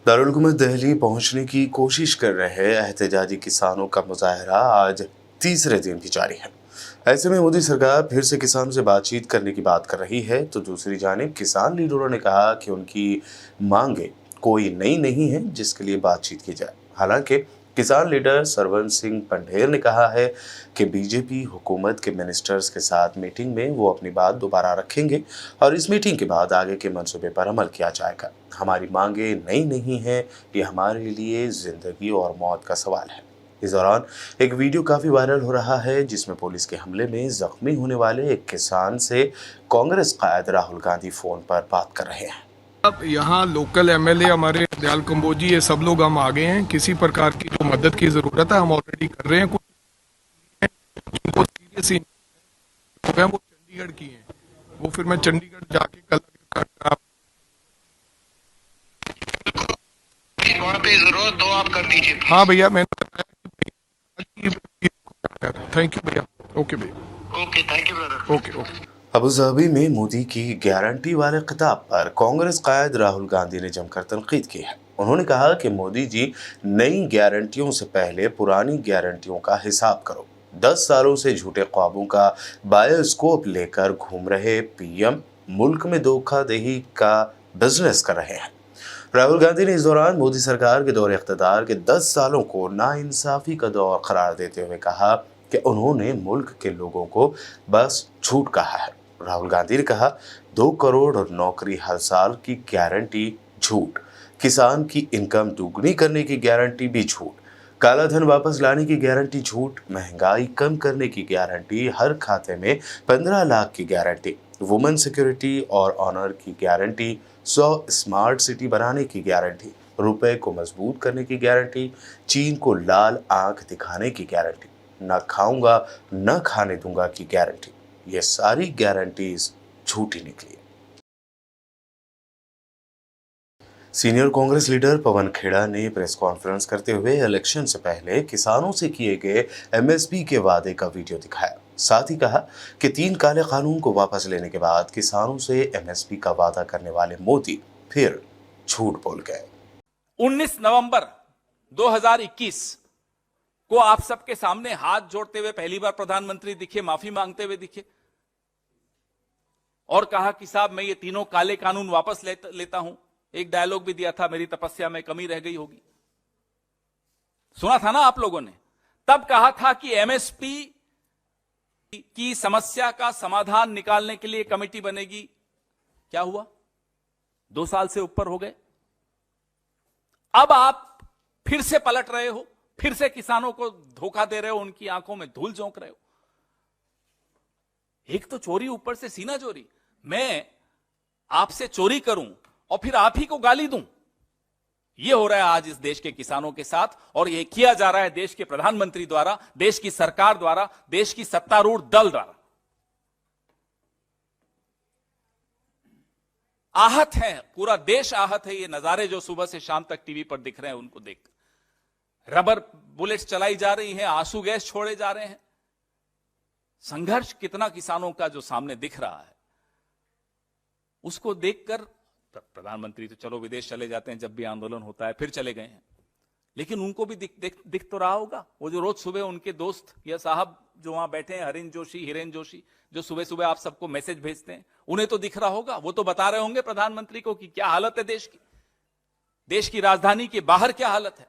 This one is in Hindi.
दारुल हुकूमत दिल्ली पहुंचने की कोशिश कर रहे एहतजाजी किसानों का मुजाहरा आज तीसरे दिन भी जारी है। ऐसे में मोदी सरकार फिर से किसानों से बातचीत करने की बात कर रही है, तो दूसरी जानिब किसान लीडरों ने कहा कि उनकी मांगे कोई नई नहीं है जिसके लिए बातचीत की जाए। हालांकि किसान लीडर सरवन सिंह पंढेर ने कहा है कि बीजेपी हुकूमत के मिनिस्टर्स के साथ मीटिंग में वो अपनी बात दोबारा रखेंगे और इस मीटिंग के बाद आगे के मंसूबे पर अमल किया जाएगा। हमारी मांगे नई नहीं है, ये हमारे लिए जिंदगी और मौत का सवाल है। इस दौरान एक वीडियो काफी वायरल हो रहा है जिसमें पुलिस के हमले में जख्मी होने वाले एक किसान से कांग्रेस कायद राहुल गांधी फोन पर बात कर रहे हैं। अब यहाँ लोकल एमएलए हमारे दयाल कंबोजी ये सब लोग हम आ गए हैं। किसी प्रकार की जो मदद की जरूरत है हम ऑलरेडी कर रहे हैं। कुछ जिनको सीरियस है वो चंडीगढ़ की हैं, वो फिर मैं चंडीगढ़ जाके कल वहाँ पे जरूरत हो आप कर दीजिए। हाँ भैया मैंने बताया। थैंक यू भैया। ओके भैया। Okay thank you brother. Okay okay. Abu Dhabi में मोदी की गारंटी वाले खिताब पर कांग्रेस कायद राहुल गांधी ने जमकर तनकीद की है। उन्होंने कहा कि मोदी जी नई गारंटियों से पहले पुरानी गारंटियों का हिसाब करो। 10 सालों से झूठे ख्वाबों का बायोस्कोप लेकर घूम रहे पीएम मुल्क में धोखाधड़ी का बिजनेस कर रहे हैं। राहुल गांधी ने इस दौरान मोदी सरकार के दौरे इख्तियार के 10 सालों को नाइंसाफी का दौर करार देते हुए कहा कि उन्होंने मुल्क के लोगों को बस झूठ कहा है। राहुल गांधी ने कहा 2 करोड़ और नौकरी हर साल की गारंटी झूठ, किसान की इनकम दुगनी करने की गारंटी भी झूठ, काला धन वापस लाने की गारंटी झूठ, महंगाई कम करने की गारंटी, हर खाते में 15 लाख की गारंटी, वुमेन सिक्योरिटी और ऑनर की गारंटी, 100 स्मार्ट सिटी बनाने की गारंटी, रुपए को मजबूत करने की गारंटी, चीन को लाल आंख दिखाने की गारंटी, न खाऊंगा न खाने दूंगा की गारंटी। ये सारी गारंटीज झूठी निकली। सीनियर कांग्रेस लीडर पवन खेड़ा ने प्रेस कॉन्फ्रेंस करते हुए इलेक्शन से पहले किसानों से किए गए एमएसपी के वादे का वीडियो दिखाया। साथ ही कहा कि 3 काले कानून को वापस लेने के बाद किसानों से एमएसपी का वादा करने वाले मोदी फिर झूठ बोल गए। 19 नवंबर 2021 को आप सबके सामने हाथ जोड़ते हुए पहली बार प्रधानमंत्री दिखे, माफी मांगते हुए दिखे और कहा कि साहब मैं ये तीनों काले कानून वापस लेता हूं। एक डायलॉग भी दिया था, मेरी तपस्या में कमी रह गई होगी। सुना था ना आप लोगों ने? तब कहा था कि एमएसपी की समस्या का समाधान निकालने के लिए कमेटी बनेगी। क्या हुआ? 2 साल से ऊपर हो गए। अब आप फिर से पलट रहे हो, फिर से किसानों को धोखा दे रहे हो, उनकी आंखों में धूल झोंक रहे हो। एक तो चोरी, ऊपर से सीना चोरी। मैं आपसे चोरी करूं और फिर आप ही को गाली दूं। यह हो रहा है आज इस देश के किसानों के साथ, और यह किया जा रहा है देश के प्रधानमंत्री द्वारा, देश की सरकार द्वारा, देश की सत्तारूढ़ दल द्वारा। आहत है, पूरा देश आहत है। ये नजारे जो सुबह से शाम तक टीवी पर दिख रहे हैं, उनको देख रबर बुलेट्स चलाई जा रही हैं, आंसू गैस छोड़े जा रहे हैं। संघर्ष कितना किसानों का जो सामने दिख रहा है, उसको देखकर प्रधानमंत्री तो चलो विदेश चले जाते हैं, जब भी आंदोलन होता है फिर चले गए हैं, लेकिन उनको भी दिख तो रहा होगा। वो जो रोज सुबह उनके दोस्त या साहब जो वहां बैठे हैं, हिरेन जोशी, जो सुबह सुबह आप सबको मैसेज भेजते हैं, उन्हें तो दिख रहा होगा। वो तो बता रहे होंगे प्रधानमंत्री को कि क्या हालत है देश की, देश की राजधानी के बाहर क्या हालत है।